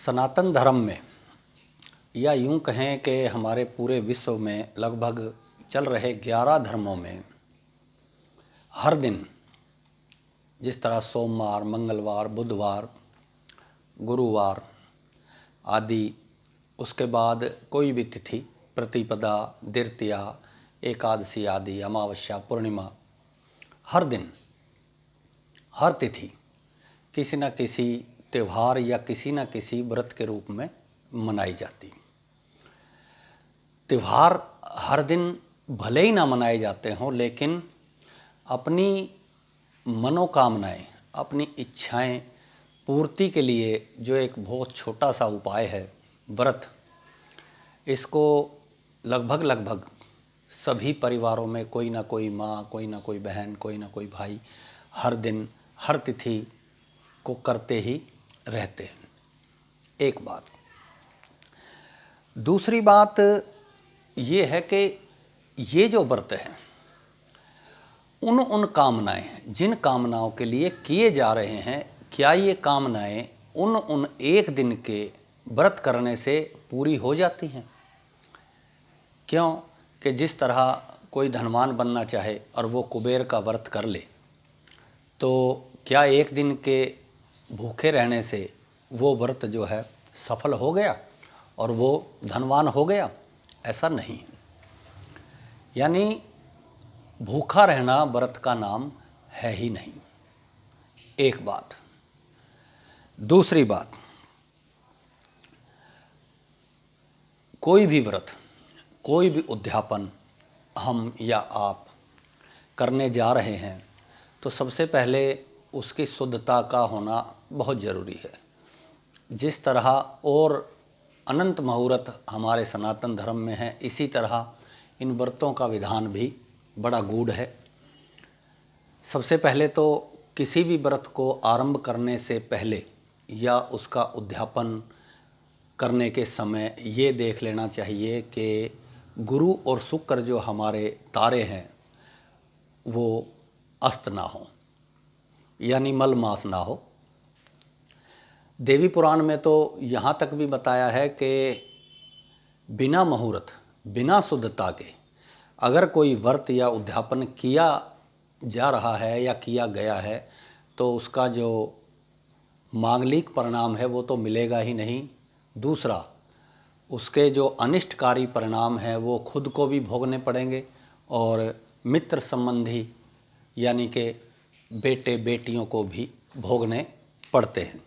सनातन धर्म में या यूं कहें कि हमारे पूरे विश्व में लगभग चल रहे 11 धर्मों में हर दिन जिस तरह सोमवार, मंगलवार, बुधवार, गुरुवार आदि, उसके बाद कोई भी तिथि, प्रतिपदा, द्वितीया, एकादशी आदि, अमावस्या, पूर्णिमा, हर दिन हर तिथि किसी न किसी त्यौहार या किसी न किसी व्रत के रूप में मनाई जाती। त्यौहार हर दिन भले ही ना मनाए जाते हों, लेकिन अपनी मनोकामनाएं, अपनी इच्छाएं पूर्ति के लिए जो एक बहुत छोटा सा उपाय है व्रत, इसको लगभग सभी परिवारों में कोई ना कोई माँ, कोई ना कोई बहन, कोई ना कोई भाई हर दिन हर तिथि को करते ही रहते हैं। एक बात। दूसरी बात ये है कि ये जो व्रत है उन कामनाएं, जिन कामनाओं के लिए किए जा रहे हैं, क्या ये कामनाएं उन एक दिन के व्रत करने से पूरी हो जाती हैं? क्यों कि जिस तरह कोई धनवान बनना चाहे और वो कुबेर का व्रत कर ले, तो क्या एक दिन के भूखे रहने से वो व्रत जो है सफल हो गया और वो धनवान हो गया? ऐसा नहीं है। यानी भूखा रहना व्रत का नाम है ही नहीं। एक बात। दूसरी बात, कोई भी व्रत, कोई भी उद्यापन हम या आप करने जा रहे हैं तो सबसे पहले उसकी शुद्धता का होना बहुत ज़रूरी है। जिस तरह और अनंत मुहूर्त हमारे सनातन धर्म में है, इसी तरह इन व्रतों का विधान भी बड़ा गूढ़ है। सबसे पहले तो किसी भी व्रत को आरंभ करने से पहले या उसका उद्यापन करने के समय ये देख लेना चाहिए कि गुरु और शुक्र जो हमारे तारे हैं वो अस्त ना हो, यानी मल मास ना हो। देवी पुराण में तो यहाँ तक भी बताया है कि बिना मुहूर्त, बिना शुद्धता के अगर कोई व्रत या उद्यापन किया जा रहा है या किया गया है तो उसका जो मांगलिक परिणाम है वो तो मिलेगा ही नहीं। दूसरा, उसके जो अनिष्टकारी परिणाम हैं वो खुद को भी भोगने पड़ेंगे और मित्र संबंधी यानी कि बेटे बेटियों को भी भोगने पड़ते हैं।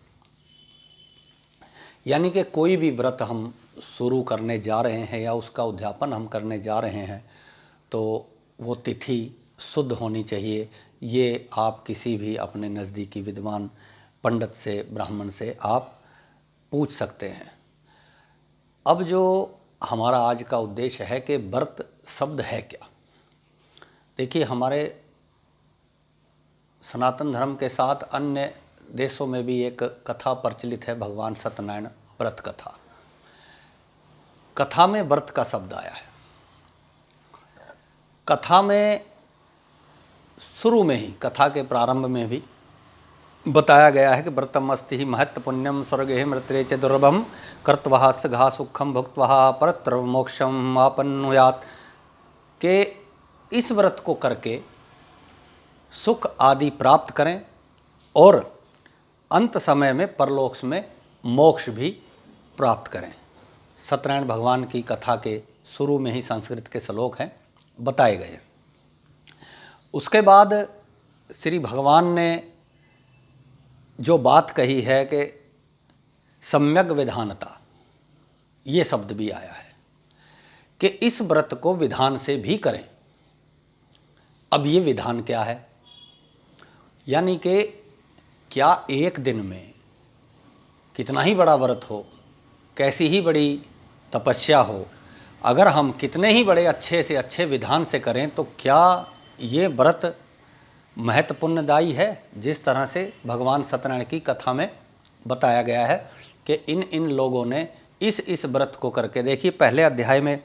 यानी कि कोई भी व्रत हम शुरू करने जा रहे हैं या उसका उद्यापन हम करने जा रहे हैं तो वो तिथि शुद्ध होनी चाहिए। ये आप किसी भी अपने नज़दीकी विद्वान पंडित से, ब्राह्मण से आप पूछ सकते हैं। अब जो हमारा आज का उद्देश्य है कि व्रत शब्द है क्या। देखिए, हमारे सनातन धर्म के साथ अन्य देशों में भी एक कथा प्रचलित है, भगवान सत्यनारायण व्रत कथा। कथा में व्रत का शब्द आया है। कथा में शुरू में ही, कथा के प्रारंभ में भी बताया गया है कि व्रतम अस्ति ही महत्व पुण्यम स्वर्गे मृत्रे च दुर्लभम कृत्वा सघा सुखम भुक्त्वा परत्र मोक्षम आपन्नुयात्, के इस व्रत को करके सुख आदि प्राप्त करें और अंत समय में परलोक में मोक्ष भी प्राप्त करें। सत्यनारायण भगवान की कथा के शुरू में ही संस्कृत के श्लोक हैं, बताए गए। उसके बाद श्री भगवान ने जो बात कही है कि सम्यक विधानता, ये शब्द भी आया है कि इस व्रत को विधान से भी करें। अब ये विधान क्या है? यानी कि क्या एक दिन में कितना ही बड़ा व्रत हो, कैसी ही बड़ी तपस्या हो, अगर हम कितने ही बड़े अच्छे से अच्छे विधान से करें तो क्या ये व्रत महत्वपूर्णदायी है? जिस तरह से भगवान सत्यनारायण की कथा में बताया गया है कि इन लोगों ने इस व्रत को करके, देखिए पहले अध्याय में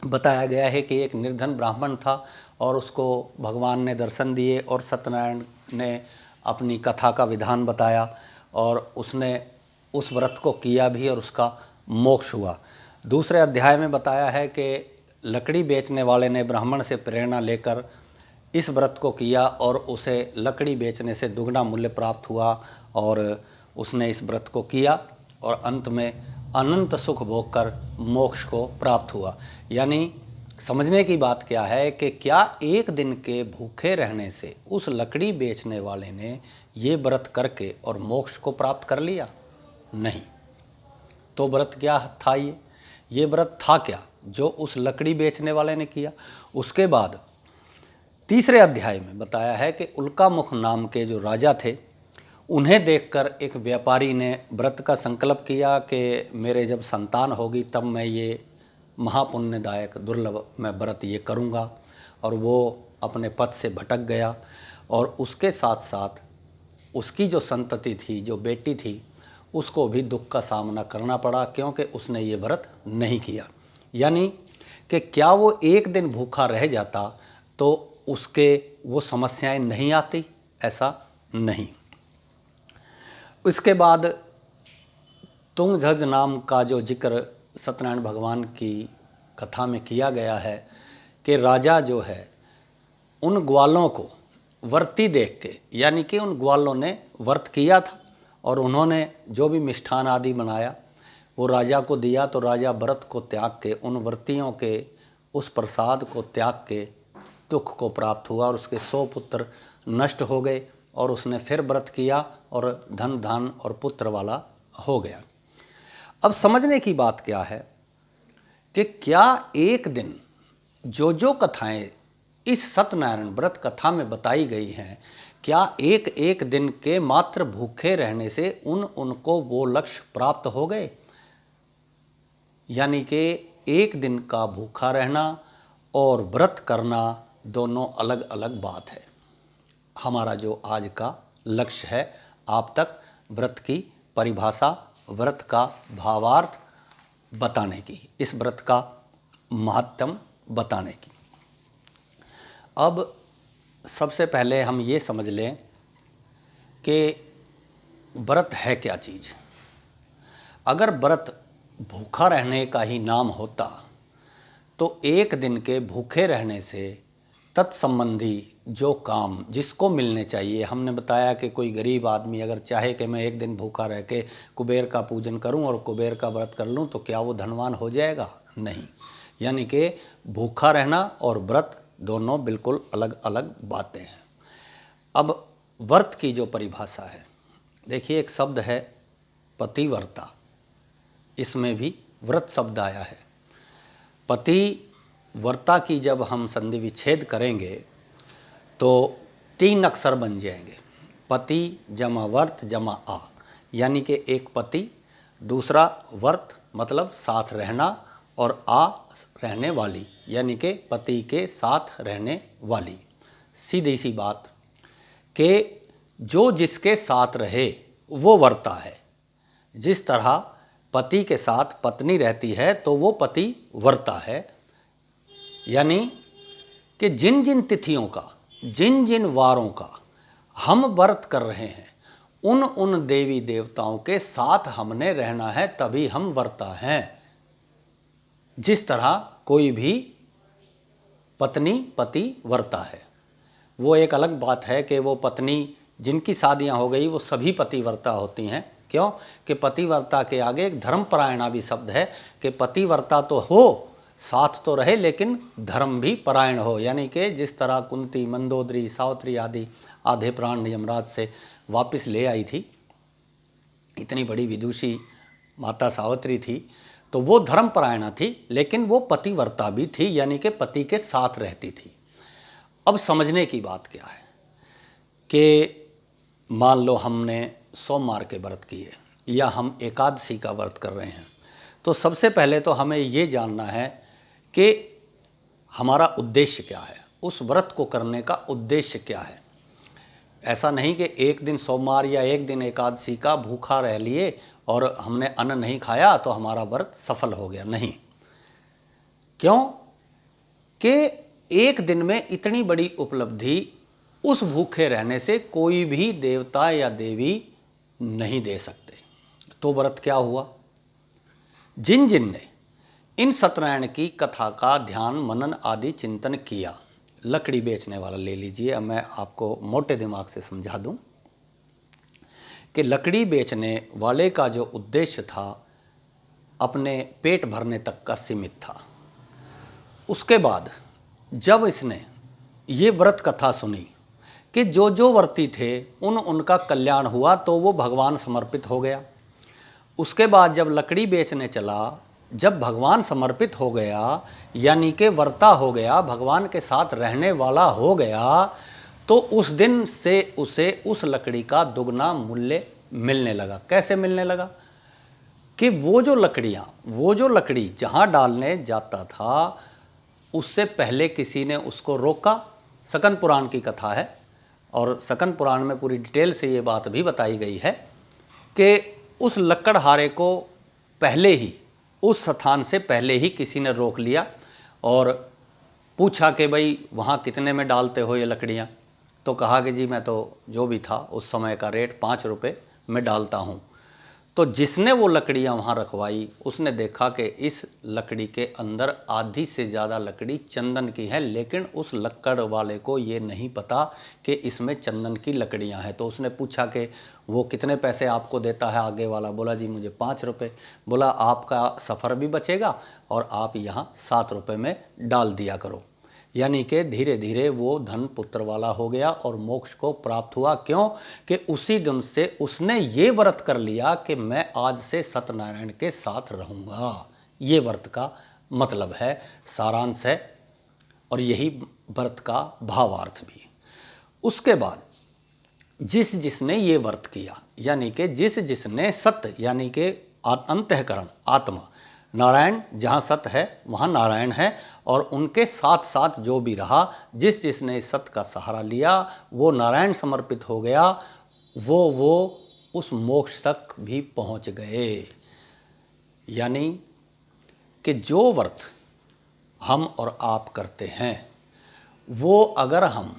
बताया गया है कि एक निर्धन ब्राह्मण था और उसको भगवान ने दर्शन दिए और सत्यनारायण ने अपनी कथा का विधान बताया और उसने उस व्रत को किया भी और उसका मोक्ष हुआ। दूसरे अध्याय में बताया है कि लकड़ी बेचने वाले ने ब्राह्मण से प्रेरणा लेकर इस व्रत को किया और उसे लकड़ी बेचने से दुगना मूल्य प्राप्त हुआ और उसने इस व्रत को किया और अंत में अनंत सुख भोग कर मोक्ष को प्राप्त हुआ। यानी समझने की बात क्या है कि क्या एक दिन के भूखे रहने से उस लकड़ी बेचने वाले ने ये व्रत करके और मोक्ष को प्राप्त कर लिया? नहीं। तो व्रत क्या था? ये व्रत था क्या जो उस लकड़ी बेचने वाले ने किया? उसके बाद तीसरे अध्याय में बताया है कि उल्कामुख नाम के जो राजा थे, उन्हें देखकर एक व्यापारी ने व्रत का संकल्प किया कि मेरे जब संतान होगी तब मैं ये महापुण्यदायक दुर्लभ मैं व्रत ये करूँगा। और वो अपने पथ से भटक गया और उसके साथ साथ उसकी जो संतति थी, जो बेटी थी, उसको भी दुख का सामना करना पड़ा क्योंकि उसने ये व्रत नहीं किया। यानी कि क्या वो एक दिन भूखा रह जाता तो उसके वो समस्याएं नहीं आती? ऐसा नहीं। इसके बाद तुंगध्वज नाम का जो जिक्र सत्यनारायण भगवान की कथा में किया गया है कि राजा जो है उन ग्वालों को व्रती देख के, यानी कि उन ग्वालों ने व्रत किया था और उन्होंने जो भी मिष्ठान आदि बनाया वो राजा को दिया, तो राजा व्रत को त्याग के उन व्रतियों के उस प्रसाद को त्याग के दुख को प्राप्त हुआ और उसके 100 पुत्र नष्ट हो गए और उसने फिर व्रत किया और धन धान और पुत्र वाला हो गया। अब समझने की बात क्या है कि क्या एक दिन जो कथाएं इस सत्यनारायण व्रत कथा में बताई गई हैं, क्या एक एक दिन के मात्र भूखे रहने से उनको वो लक्ष्य प्राप्त हो गए? यानी कि एक दिन का भूखा रहना और व्रत करना दोनों अलग अलग बात है। हमारा जो आज का लक्ष्य है आप तक व्रत की परिभाषा, व्रत का भावार्थ बताने की, इस व्रत का महत्व बताने की। अब सबसे पहले हम ये समझ लें कि व्रत है क्या चीज़। अगर व्रत भूखा रहने का ही नाम होता तो एक दिन के भूखे रहने से तत्संबंधी जो काम जिसको मिलने चाहिए, हमने बताया कि कोई गरीब आदमी अगर चाहे कि मैं एक दिन भूखा रह के कुबेर का पूजन करूं और कुबेर का व्रत कर लूं तो क्या वो धनवान हो जाएगा? नहीं। यानी कि भूखा रहना और व्रत दोनों बिल्कुल अलग अलग बातें हैं। अब व्रत की जो परिभाषा है, देखिए एक शब्द है पतिव्रता, इसमें भी व्रत शब्द आया है। पतिव्रता की जब हम संधि विच्छेद करेंगे तो 3 अक्षर बन जाएंगे, पति जमा वर्त जमा आ, यानी कि एक पति, दूसरा वर्त मतलब साथ रहना, और आ रहने वाली, यानी कि पति के साथ रहने वाली। सीधी सी बात कि जो जिसके साथ रहे वो वर्ता है। जिस तरह पति के साथ पत्नी रहती है तो वो पति वर्ता है। यानी कि जिन जिन तिथियों का, जिन जिन वारों का हम व्रत कर रहे हैं उन उन देवी देवताओं के साथ हमने रहना है, तभी हम वर्ता हैं। जिस तरह कोई भी पत्नी पति वर्ता है, वो एक अलग बात है कि वो पत्नी जिनकी शादियां हो गई वो सभी पतिवर्ता होती हैं। क्यों? कि पतिवर्ता के आगे एक धर्मपरायणा भी शब्द है कि पतिवर्ता तो हो, साथ तो रहे, लेकिन धर्म भी परायण हो। यानी कि जिस तरह कुंती, मंदोदरी, सावित्री आदि आधे प्राण यमराज से वापस ले आई थी, इतनी बड़ी विदुषी माता सावित्री थी, तो वो धर्मपरायणा थी, लेकिन वो पतिवर्ता भी थी, यानी कि पति के साथ रहती थी। अब समझने की बात क्या है कि मान लो हमने सोमवार के व्रत किए या हम एकादशी का व्रत कर रहे हैं, तो सबसे पहले तो हमें ये जानना है कि हमारा उद्देश्य क्या है, उस व्रत को करने का उद्देश्य क्या है। ऐसा नहीं कि एक दिन सोमवार या एक दिन एकादशी का भूखा रह लिए और हमने अन्न नहीं खाया तो हमारा व्रत सफल हो गया। नहीं। क्यों? कि एक दिन में इतनी बड़ी उपलब्धि उस भूखे रहने से कोई भी देवता या देवी नहीं दे सकते। तो व्रत क्या हुआ? जिन जिन ने इन सत्यनारायण की कथा का ध्यान मनन आदि चिंतन किया, लकड़ी बेचने वाला ले लीजिए, अब मैं आपको मोटे दिमाग से समझा दूं कि लकड़ी बेचने वाले का जो उद्देश्य था अपने पेट भरने तक का सीमित था। उसके बाद जब इसने ये व्रत कथा सुनी कि जो जो व्रती थे उनका कल्याण हुआ, तो वो भगवान समर्पित हो गया। उसके बाद जब लकड़ी बेचने चला, जब भगवान समर्पित हो गया यानी कि वर्ता हो गया, भगवान के साथ रहने वाला हो गया, तो उस दिन से उसे उस लकड़ी का दुगना मूल्य मिलने लगा। कैसे मिलने लगा? कि वो जो लकड़ी जहाँ डालने जाता था उससे पहले किसी ने उसको रोका। सकन पुराण की कथा है और सकन पुराण में पूरी डिटेल से ये बात भी बताई गई है कि उस लकड़हारे को पहले ही, उस स्थान से पहले ही किसी ने रोक लिया और पूछा कि भाई वहाँ कितने में डालते हो ये लकड़ियाँ? तो कहा कि जी मैं तो जो भी था उस समय का रेट 5 रुपये में डालता हूँ। तो जिसने वो लकड़ियाँ वहाँ रखवाई उसने देखा कि इस लकड़ी के अंदर आधी से ज़्यादा लकड़ी चंदन की है, लेकिन उस लक्कड़ वाले को ये नहीं पता कि इसमें चंदन की लकड़ियाँ हैं। तो उसने पूछा कि वो कितने पैसे आपको देता है? आगे वाला बोला जी मुझे 5 रुपये। बोला आपका सफ़र भी बचेगा और आप यहाँ 7 रुपये में डाल दिया करो। यानी कि धीरे धीरे वो धन पुत्र वाला हो गया और मोक्ष को प्राप्त हुआ। क्यों? कि उसी दिन से उसने ये व्रत कर लिया कि मैं आज से सत्यनारायण के साथ रहूँगा। ये व्रत का मतलब है, सारांश है, और यही व्रत का भावार्थ भी। उसके बाद जिस जिसने ये व्रत किया, यानी कि जिस जिसने सत्य यानी कि अंतःकरण आत्मा, नारायण जहाँ सत्य है वहाँ नारायण है, और उनके साथ साथ जो भी रहा, जिस जिसने इस सत्य का सहारा लिया वो नारायण समर्पित हो गया, वो उस मोक्ष तक भी पहुँच गए। यानी कि जो व्रत हम और आप करते हैं वो अगर हम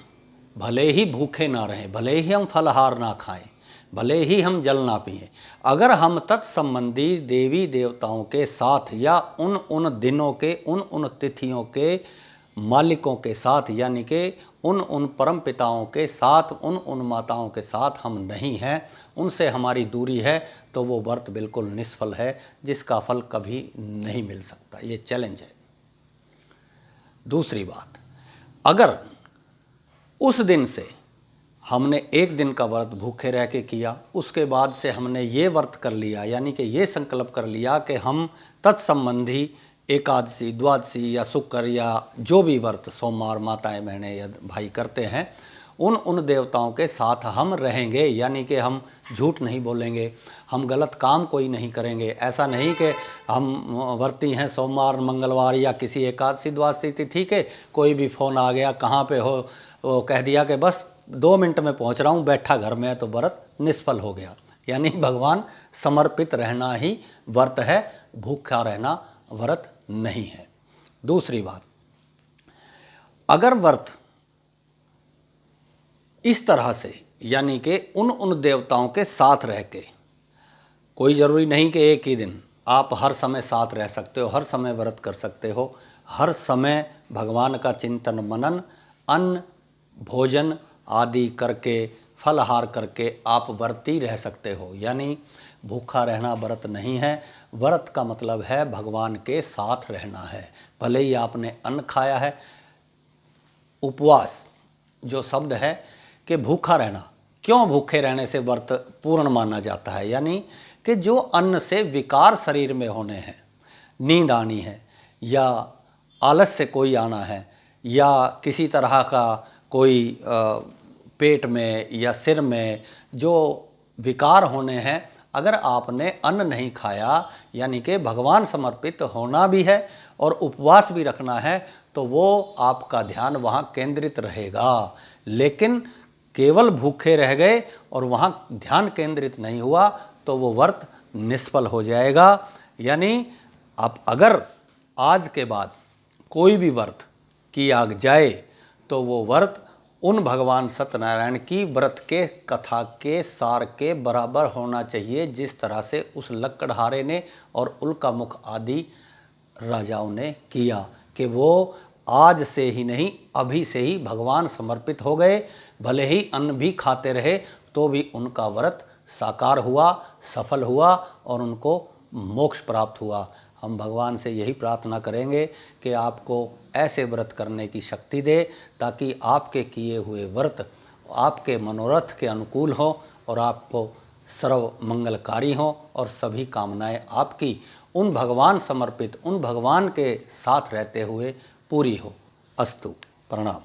भले ही भूखे ना रहें, भले ही हम फलहार ना खाएं, भले ही हम जल ना पिएं, अगर हम तत्संबंधी देवी देवताओं के साथ या उन दिनों के उन तिथियों के मालिकों के साथ, यानी कि उन परम पिताओं के साथ, उन माताओं के साथ हम नहीं हैं, उनसे हमारी दूरी है, तो वो व्रत बिल्कुल निष्फल है, जिसका फल कभी नहीं मिल सकता। ये चैलेंज है। दूसरी बात, अगर उस दिन से हमने एक दिन का व्रत भूखे रह के किया, उसके बाद से हमने ये व्रत कर लिया, यानी कि ये संकल्प कर लिया कि हम तत्संबंधी एकादशी, द्वादशी या शुक्र या जो भी व्रत सोमवार माताएं बहनें या भाई करते हैं, उन देवताओं के साथ हम रहेंगे, यानी कि हम झूठ नहीं बोलेंगे, हम गलत काम कोई नहीं करेंगे। ऐसा नहीं कि हम व्रती हैं सोमवार मंगलवार या किसी एकादशी द्वादशी तिथि के कोई भी फ़ोन आ गया कहाँ पे हो, वो कह दिया कि बस 2 मिनट में पहुंच रहा हूं, बैठा घर में, तो व्रत निष्फल हो गया। यानी भगवान समर्पित रहना ही व्रत है, भूखा रहना व्रत नहीं है। दूसरी बात, अगर व्रत इस तरह से यानी कि उन देवताओं के साथ रह के, कोई ज़रूरी नहीं कि एक ही दिन, आप हर समय साथ रह सकते हो, हर समय व्रत कर सकते हो, हर समय भगवान का चिंतन मनन, अन्न भोजन आदि करके, फलहार करके आप व्रती रह सकते हो। यानी भूखा रहना व्रत नहीं है। व्रत का मतलब है भगवान के साथ रहना है। भले ही आपने अन्न खाया है, उपवास जो शब्द है कि भूखा रहना, क्यों भूखे रहने से व्रत पूर्ण माना जाता है? यानी कि जो अन्न से विकार शरीर में होने हैं, नींद आनी है या आलस्य कोई आना है या किसी तरह का कोई पेट में या सिर में जो विकार होने हैं, अगर आपने अन्न नहीं खाया, यानी कि भगवान समर्पित होना भी है और उपवास भी रखना है, तो वो आपका ध्यान वहाँ केंद्रित रहेगा। लेकिन केवल भूखे रह गए और वहाँ ध्यान केंद्रित नहीं हुआ तो वो व्रत निष्फल हो जाएगा। यानी आप अगर आज के बाद कोई भी व्रत किया जाए तो वो व्रत उन भगवान सत्यनारायण की व्रत के कथा के सार के बराबर होना चाहिए, जिस तरह से उस लक्कड़हारे ने और उल्का मुख आदि राजाओं ने किया, कि वो आज से ही नहीं अभी से ही भगवान समर्पित हो गए। भले ही अन्न भी खाते रहे तो भी उनका व्रत साकार हुआ, सफल हुआ और उनको मोक्ष प्राप्त हुआ। हम भगवान से यही प्रार्थना करेंगे कि आपको ऐसे व्रत करने की शक्ति दे, ताकि आपके किए हुए व्रत आपके मनोरथ के अनुकूल हो और आपको सर्व मंगलकारी हो और सभी कामनाएं आपकी उन भगवान समर्पित, उन भगवान के साथ रहते हुए पूरी हो। अस्तु। प्रणाम।